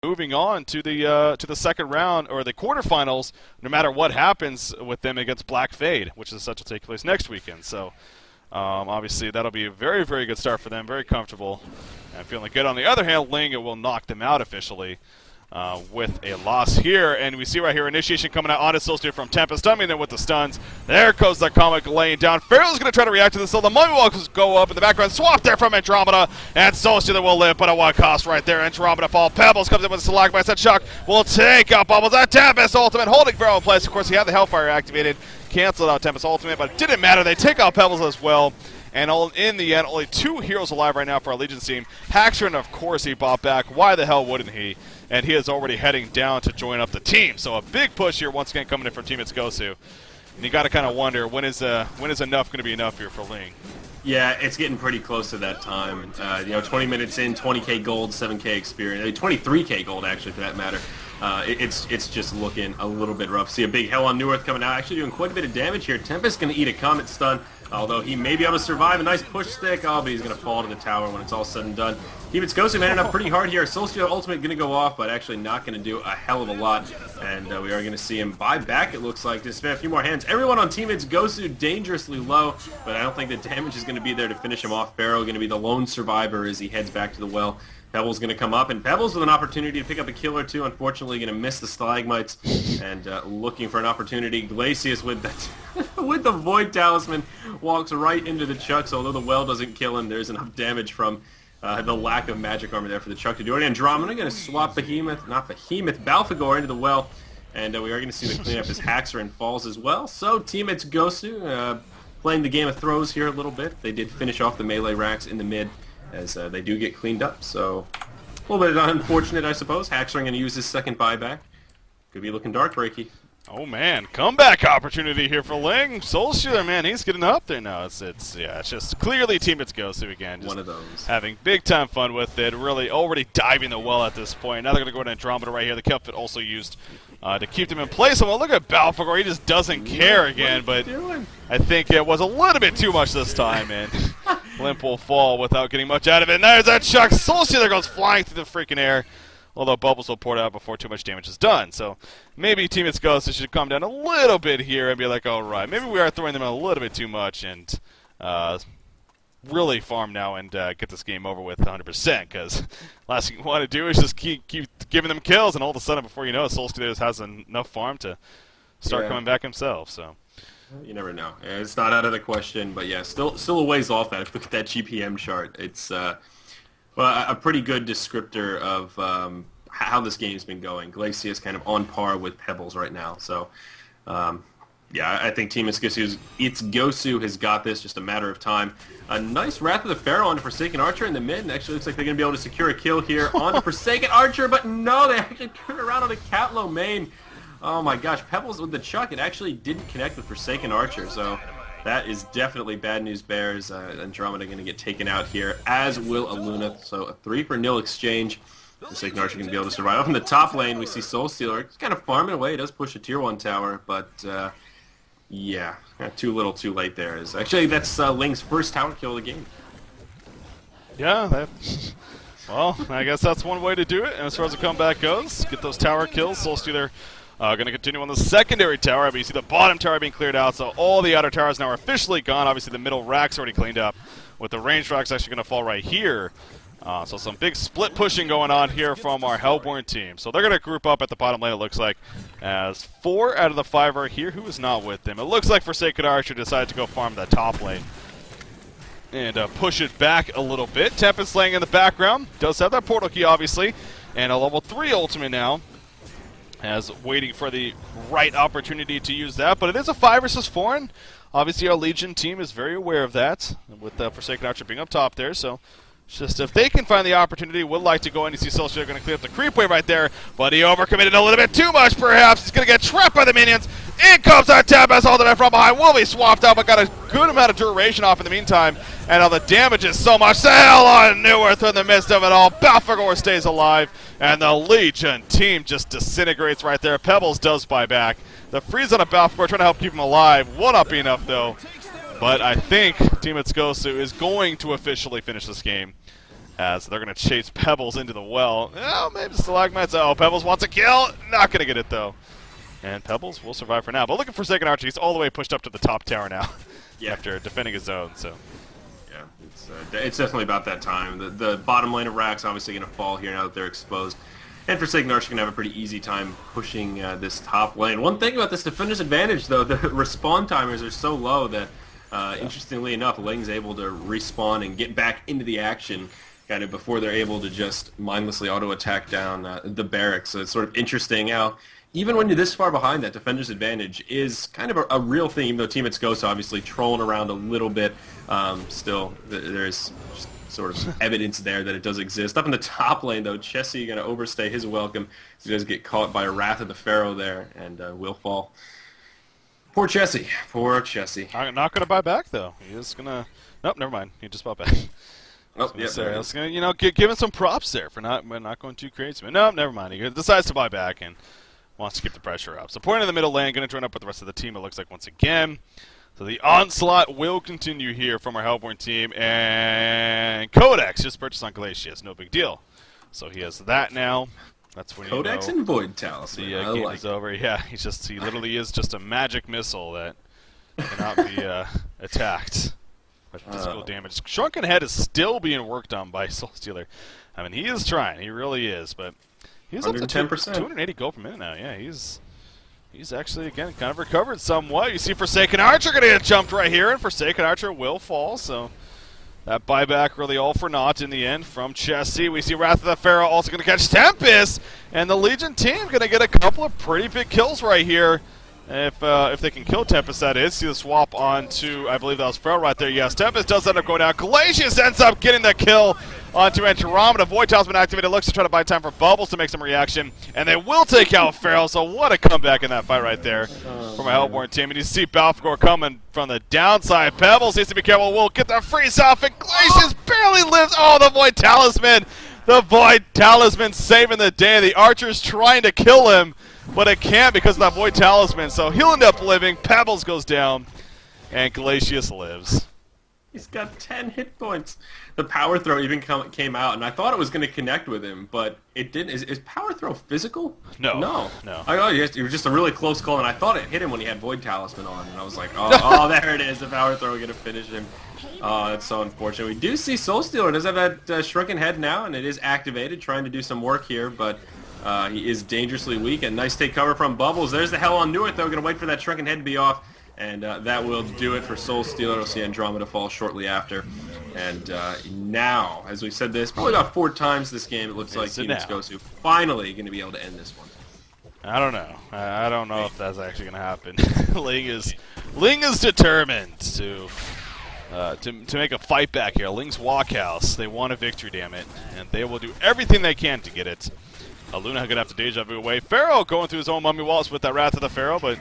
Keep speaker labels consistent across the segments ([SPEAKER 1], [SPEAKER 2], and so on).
[SPEAKER 1] moving on to the second round or the quarterfinals, no matter what happens with them against Black Fade, which is set to take place next weekend. So obviously that'll be a very, very good start for them, very comfortable and feeling good. On the other hand, Ling, it will knock them out officially with a loss here. And we see right here initiation coming out on associated from Tempest, dumping them with the stuns. There goes the comic laying down. Pharaoh's going to try to react to this, so the Mummy Walks go up in the background. Swap there from Andromeda, and Solstice will live, but at what cost right there? Andromeda fall. Pebbles comes in with a Stalagmites. That Chuck will take out Bubbles. That Tempest ultimate holding Pharaoh in place. Of course, he had the Hellfire activated, canceled out Tempest ultimate, but it didn't matter. They take out Pebbles as well. And in the end, only 2 heroes alive right now for our Legion team. Haxorn, of course, he bought back. Why the hell wouldn't he? And he is already heading down to join up the team. So a big push here once again coming in from Team It's Gosu. And you got to kind of wonder, when is enough going to be enough here for Ling?
[SPEAKER 2] Yeah, it's getting pretty close to that time. 20 minutes in, 20k gold, 7k experience, 23k gold actually for that matter. It's just looking a little bit rough. See a big Hell on New Earth coming out, actually doing quite a bit of damage here. Tempest going to eat a Comet Stun, although he may be able to survive a nice push stick. Oh, but he's going to fall to the tower when it's all said and done. Team It's Gosu manning up pretty hard here. Solstice ultimate going to go off, but actually not going to do a hell of a lot. And we are going to see him buy back, it looks like, to spend a few more hands. Everyone on Team It's Gosu dangerously low, but I don't think the damage is going to be there to finish him off. Pharaoh going to be the lone survivor as he heads back to the well. Pebbles going to come up, and Pebbles with an opportunity to pick up a kill or two. Unfortunately, going to miss the Stalagmites, and looking for an opportunity. Glacius with the, with the Void Talisman walks right into the Chucks. Although the well doesn't kill him, there's enough damage from the lack of magic armor there for the Chuck to do it. Andromeda going to swap Balfagor into the well, and we are going to see the cleanup as Haxorn falls as well. So Team It's Gosu playing the game of throws here a little bit. They did finish off the melee racks in the mid, as they do get cleaned up, so a little bit unfortunate, I suppose. Haxorn going to use his second buyback. Could be looking dark breaky.
[SPEAKER 1] Oh man, comeback opportunity here for Ling. Solskjaer, man, he's getting up there now. It's just clearly Team It's Gosu again. Just
[SPEAKER 2] one of those.
[SPEAKER 1] Having big time fun with it. Really already diving the well at this point. Now they're going to go to Andromeda right here. The Kelpit also used to keep them in place. And well, look at Balfagor. He just doesn't care again. But I think it was a little bit too much this time, and Limp will fall without getting much out of it. And there's that Chuck. Solskjaer goes flying through the freaking air. Although Bubbles will pour it out before too much damage is done. So maybe Team It's Gosu should calm down a little bit here and be like, all right, maybe we are throwing them a little bit too much and really farm now and get this game over with 100%. Because last thing you want to do is just keep giving them kills, and all of a sudden, before you know it, Solstice has enough farm to start coming back himself. So
[SPEAKER 2] you never know. It's not out of the question, but yeah, still a ways off that. If you look at that GPM chart, it's well, a pretty good descriptor of how this game's been going. Glacier is kind of on par with Pebbles right now. So, yeah, I think Team It's Gosu has got this, just a matter of time. A nice Wrath of the Pharaoh on the Forsaken Archer in the mid, and actually looks like they're going to be able to secure a kill here on the Forsaken Archer, but no, they actually turn around on the Catlow main. Oh my gosh, Pebbles with the Chuck, it actually didn't connect with Forsaken Archer, so that is definitely bad news bears. Andromeda going to get taken out here, as will Aluna. So a 3-for-0 exchange. Forsaken Archer going to be able to survive. Up in the top lane, we see Soul Stealer. He's kind of farming away. He does push a tier 1 tower, but yeah, too little too late there. Actually, that's Ling's first tower kill of the game.
[SPEAKER 1] Yeah, well, I guess that's one way to do it. And as far as the comeback goes, get those tower kills. Soul Stealer going to continue on the secondary tower, but you see the bottom tower being cleared out, so all the outer towers now are officially gone. Obviously, the middle rack's already cleaned up, with the ranged racks actually going to fall right here. So some big split pushing going on here from our Hellborn team. So they're going to group up at the bottom lane, it looks like, as 4 out of the 5 are here. Who is not with them? It looks like Forsaken Archer decided to go farm that top lane and push it back a little bit. Tempest laying in the background. Does have that portal key, obviously, and a level 3 ultimate now, as waiting for the right opportunity to use that. But it is a 5 versus 4, and obviously our Legion team is very aware of that, with Forsaken Archer being up top there. So it's just if they can find the opportunity, would like to go in. You see Solskjaer going to clear up the creep wave right there, but he overcommitted a little bit too much, perhaps. He's going to get trapped by the minions. In comes our Tempest ultimate from behind. Will be swapped out, but got a good amount of duration off in the meantime. And all the damage is so much. Hell on New Earth in the midst of it all. Balfagor stays alive, and the Legion team just disintegrates right there. Pebbles does buy back. The freeze on a Balfagor trying to help keep him alive. Will not be enough, though. But I think Team It's Gosu is going to officially finish this game, as they're going to chase Pebbles into the well. Oh, maybe Stalagmites. Oh, Pebbles wants a kill. Not going to get it, though. And Pebbles will survive for now. But looking for Forsaken Archer. He's all the way pushed up to the top tower now after defending his zone. So.
[SPEAKER 2] Yeah, it's definitely about that time. The bottom lane of Rack's obviously going to fall here now that they're exposed. And Forsaken Archer can have a pretty easy time pushing this top lane. One thing about this Defender's Advantage, though, the respawn timers are so low that, interestingly enough, Ling's able to respawn and get back into the action kind of before they're able to just mindlessly auto-attack down the barracks. So it's sort of interesting how even when you're this far behind, that Defender's Advantage is kind of a real thing, even though Teammates Ghost obviously trolling around a little bit. Still, there's just sort of evidence there that it does exist. Up in the top lane, though, Chessie going to overstay his welcome. He does get caught by a Wrath of the Pharaoh there, and will fall. Poor Chessie. Poor Chessie.
[SPEAKER 1] I'm not going to buy back, though. He is going to... Nope, never mind. He just bought back.
[SPEAKER 2] Oh, yeah,
[SPEAKER 1] I was going to, give him some props there for not going too crazy. But no, never mind. He decides to buy back and wants to keep the pressure up. So point in the middle lane, going to join up with the rest of the team, it looks like, once again. So the onslaught will continue here from our Hellborn team. And Codex just purchased on Glacius. No big deal. So he has that now. That's when
[SPEAKER 2] Codex and Void Talisman.
[SPEAKER 1] The game is over. Yeah, he literally is just a magic missile that cannot be attacked with physical damage. Shrunken Head is still being worked on by Soul Stealer. I mean, he is trying. He really is, but he's up to
[SPEAKER 2] 10%.
[SPEAKER 1] 280 gold per minute now. Yeah, he's actually, again, kind of recovered somewhat. You see Forsaken Archer going to get jumped right here, and Forsaken Archer will fall, so that buyback really all for naught in the end from Chessie. We see Wrath of the Pharaoh also going to catch Tempest, and the Legion team going to get a couple of pretty big kills right here. If they can kill Tempest, that is. See the swap onto, I believe that was Pharaoh right there. Yes, Tempest does end up going down. Glacius ends up getting the kill onto Enteromida. Void Talisman activated. Looks to try to buy time for Bubbles to make some reaction. And they will take out Pharaoh. So what a comeback in that fight right there from a Hellborn team. And you see Balfgor coming from the downside. Pebbles needs to be careful. Will get the freeze off. And Glacius barely lives. Oh, the Void Talisman. The Void Talisman saving the day. The Archer's trying to kill him, but it can't because of that Void Talisman. So he'll end up living. Pebbles goes down. And Glacius lives.
[SPEAKER 2] He's got 10 hit points. The power throw even came out, and I thought it was going to connect with him, but it didn't. Is power throw physical?
[SPEAKER 1] No.
[SPEAKER 2] No.
[SPEAKER 1] No.
[SPEAKER 2] It was just a really close call, and I thought it hit him when he had Void Talisman on, and I was like, oh, there it is. The power throw going to finish him. Oh, that's so unfortunate. We do see Soul Stealer does have that Shrunken Head now, and it is activated, trying to do some work here, but he is dangerously weak. And nice take cover from Bubbles. There's the Hell on Newark, though. Going to wait for that Shrunken Head to be off. And that will do it for Soul Stealer. We'll see Andromeda fall shortly after. And now, as we said this, probably about 4 times this game, it looks like Teammates Ghost are finally going to be able to end this one.
[SPEAKER 1] I don't know. I don't know if that's actually going to happen. Ling is determined to make a fight back here. Ling's Walkhouse. They want a victory, damn it. And they will do everything they can to get it. Luna going to have to deja vu away. Pharaoh going through his own mummy walls with that Wrath of the Pharaoh, but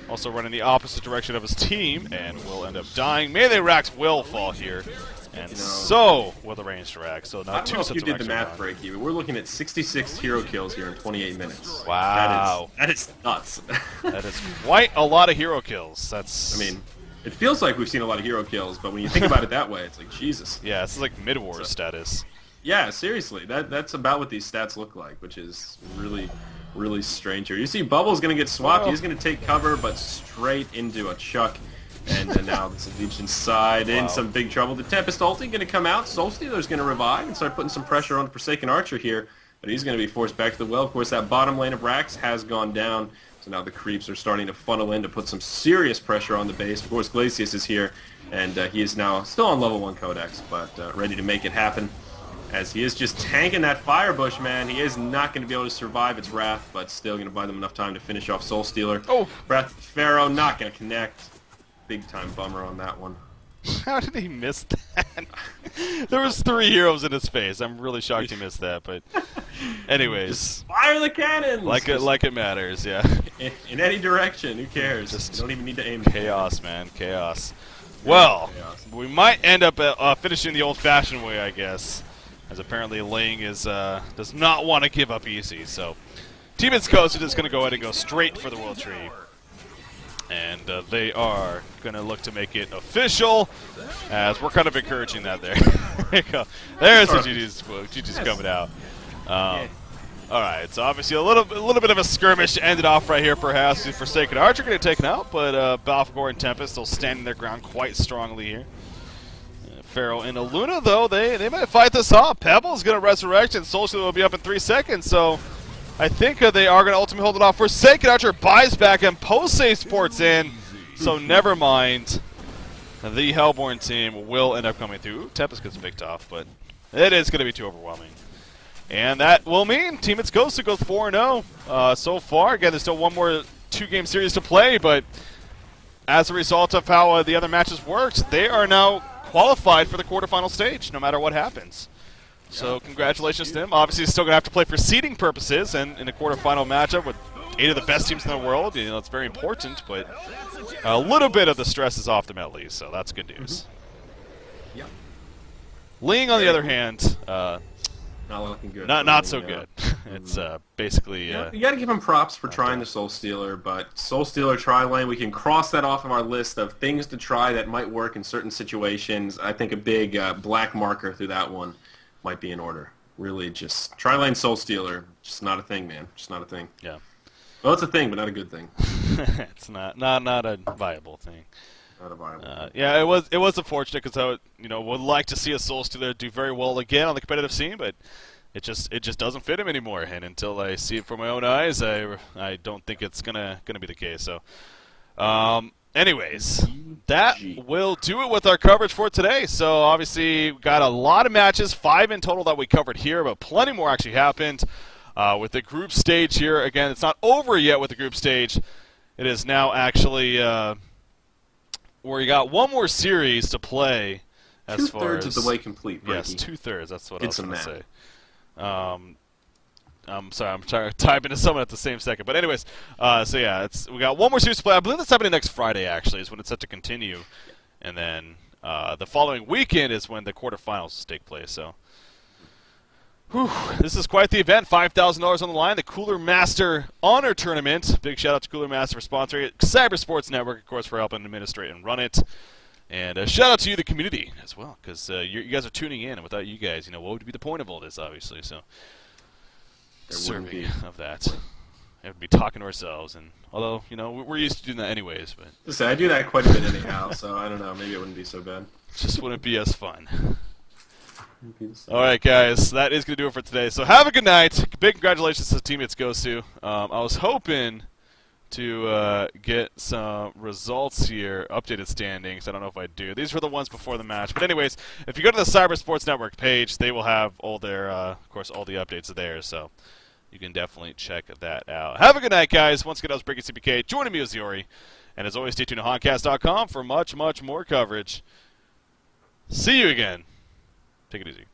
[SPEAKER 1] also running the opposite direction of his team, and will end up dying. Melee racks will fall here, and so will the ranged racks. So now 2 sets of racks. I don't know if you did the math break here, but
[SPEAKER 2] we're looking at 66 hero kills here in 28 minutes.
[SPEAKER 1] Wow.
[SPEAKER 2] That is nuts.
[SPEAKER 1] That is quite a lot of hero kills. That's.
[SPEAKER 2] I mean, it feels like we've seen a lot of hero kills, but when you think about it that way, it's like, Jesus.
[SPEAKER 1] Yeah, this is like mid-wars status.
[SPEAKER 2] Yeah, seriously. That's about what these stats look like, which is really strange here. You see Bubble's going to get swapped. He's going to take cover, but straight into a Chuck. And now it's a Legion side in some big trouble. The Tempest ulti going to come out. Soul Stealer's going to revive and start putting some pressure on Forsaken Archer here. But he's going to be forced back to the well. Of course, that bottom lane of Rax has gone down. So now the creeps are starting to funnel in to put some serious pressure on the base. Of course, Glacius is here. And he is now still on level 1 Codex, but ready to make it happen. As he is just tanking that Fire Bush, man. He is not going to be able to survive its Wrath, but still going to buy them enough time to finish off Soul Stealer.
[SPEAKER 1] Oh!
[SPEAKER 2] Wrath of Pharaoh not going to connect. Big time bummer on that one.
[SPEAKER 1] How did he miss that? There was 3 heroes in his face. I'm really shocked he missed that, but anyways.
[SPEAKER 2] Just fire the cannons!
[SPEAKER 1] Like it matters, yeah.
[SPEAKER 2] In any direction, who cares?
[SPEAKER 1] Just
[SPEAKER 2] you don't even need to aim.
[SPEAKER 1] Chaos, man. Chaos. Well, we might end up finishing the old-fashioned way, I guess. As apparently Ling does not want to give up easy. So Teammates Ghost is just going to go ahead and go straight for the World Tree. And they are going to look to make it official, as we're kind of encouraging that there. There you go. There's the GG's coming out. All right, so obviously a little bit of a skirmish ended off right here, perhaps. The Forsaken Archer getting taken out, but Balfagor and Tempest still standing their ground quite strongly here. Pharaoh and Aluna, though, they might fight this off. Pebble's going to resurrect, and Soulstealer will be up in 3 seconds, so I think they are going to ultimately hold it off. Forsaken Archer buys back, and post-save sports in, so never mind. The Hellborn team will end up coming through. Ooh, Tempest gets picked off, but it is going to be too overwhelming. And that will mean Team It's Ghost goes 4-0 so far. Again, there's still one more 2-game series to play, but as a result of how the other matches worked, they are now qualified for the quarterfinal stage, no matter what happens. So congratulations to them. Obviously, still going to have to play for seeding purposes, and in a quarterfinal matchup with 8 of the best teams in the world, you know, it's very important, but a little bit of the stress is off them at least, so that's good news. Ling, on the other hand,
[SPEAKER 2] not looking good.
[SPEAKER 1] Not so good. It's basically...
[SPEAKER 2] you got to give him props for trying the Soulstealer, but Soulstealer tri-lane, we can cross that off of our list of things to try that might work in certain situations. I think a big black marker through that one might be in order. Really, just tri-lane Soulstealer, just not a thing, man. Just not a thing.
[SPEAKER 1] Yeah.
[SPEAKER 2] Well, it's a thing, but not a good thing.
[SPEAKER 1] It's not a viable thing.
[SPEAKER 2] Not a viable.
[SPEAKER 1] Yeah, it was unfortunate because I would like to see a Soulstealer do very well again on the competitive scene, but it just doesn't fit him anymore. And until I see it for my own eyes, I don't think it's gonna be the case. So, anyways, that will do it with our coverage for today. So obviously, we got a lot of matches, 5 in total that we covered here, but plenty more actually happened with the group stage here. Again, it's not over yet with the group stage. It is now actually. Where you got one more series to play, as far as
[SPEAKER 2] 2/3 of the way complete.
[SPEAKER 1] Yes, 2/3. That's what I was going to say.
[SPEAKER 2] I'm
[SPEAKER 1] sorry, I'm trying to type into someone at the same second. But anyways, so yeah, we got one more series to play. I believe that's happening next Friday. Actually, is when it's set to continue, and then the following weekend is when the quarterfinals take place. So. Whew, this is quite the event. $5,000 on the line. The Cooler Master HoNor Tournament. Big shout out to Cooler Master for sponsoring it. Cyber Sports Network, of course, for helping administrate and run it. And a shout out to you, the community, as well, because you guys are tuning in. And without you guys, what would be the point of all this, obviously? So, serving of that. We would be talking to ourselves. And although, we're used to doing that anyways. But
[SPEAKER 2] listen, I do that quite a bit anyhow, so I don't know. Maybe it wouldn't be so bad.
[SPEAKER 1] Just wouldn't be as fun. Alright guys, that is going to do it for today. So have a good night. Big congratulations to the team it's goes to. I was hoping to get some results here, updated standings. I don't know if I do. These were the ones before the match. But anyways, if you go to the Cyber Sports Network page, they will have all their, of course, all the updates there. So you can definitely check that out. Have a good night, guys. Once again, I was Breaking CPK. Joining me was Yori. And as always, stay tuned to honcast.com for much, much more coverage. See you again. Take it easy.